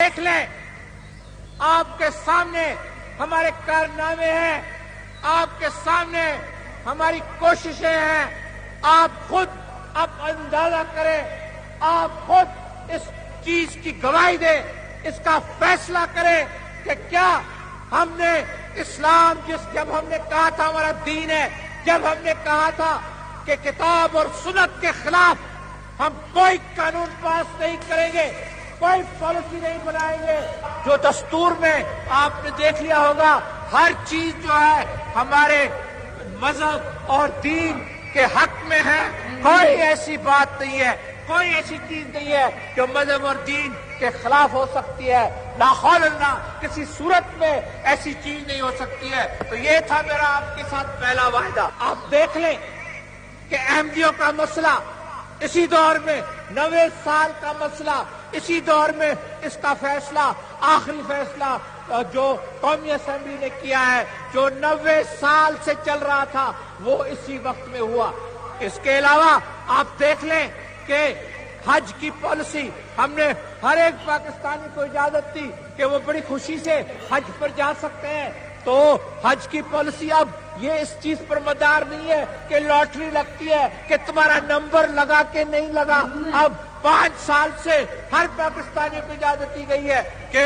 دیکھ لیں، آپ کے سامنے ہمارے کارنامے ہیں، آپ کے سامنے ہماری کوششیں ہیں. آپ خود اب اندازہ کریں، آپ خود اس چیز کی گواہی دیں، اس کا فیصلہ کریں کہ کیا ہم نے اسلام جب ہم نے کہا تھا ہمارا دین ہے، جب ہم نے کہا تھا کہ کتاب اور سنت کے خلاف ہم کوئی قانون پاس نہیں کریں گے، کوئی پالیسی نہیں بنائیں گے. جو دستور میں آپ نے دیکھ لیا ہوگا، ہر چیز جو ہے ہمارے مذہب اور دین کے حق میں ہے. کوئی ایسی بات نہیں ہے، کوئی ایسی چیز نہیں ہے جو مذہب اور دین کے خلاف ہو سکتی ہے. لا حول ولا کسی صورت میں ایسی چیز نہیں ہو سکتی ہے. تو یہ تھا میرا آپ کے ساتھ پہلا وعدہ. آپ دیکھ لیں کہ احمدیوں کا مسئلہ اسی دور میں، 90 سال کا مسئلہ اسی دور میں، اس کا فیصلہ، آخری فیصلہ جو قومی اسمبلی نے کیا ہے، جو 90 سال سے چل رہا تھا، وہ اسی وقت میں ہوا. اس کے علاوہ آپ دیکھ لیں کہ حج کی پالیسی ہم نے ہر ایک پاکستانی کو اجازت دی کہ وہ بڑی خوشی سے حج پر جا سکتے ہیں. تو حج کی پالیسی اب یہ اس چیز پر مدار نہیں ہے کہ لاٹری لگتی ہے کہ تمہارا نمبر لگا کہ نہیں لگا. اب 5 سال سے ہر پاکستانی کو اجازت دی گئی ہے کہ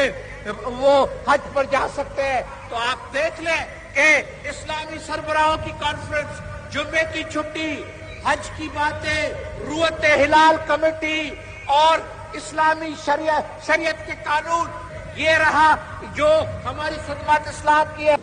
وہ حج پر جا سکتے ہیں. تو آپ دیکھ لیں کہ اسلامی سربراہوں کی کانفرنس، جمعے کی چھٹی، حج کی باتیں، روت ہلال کمیٹی اور اسلامی شریعت کے قانون، یہ رہا جو ہماری خدمات اسلام کی ہے.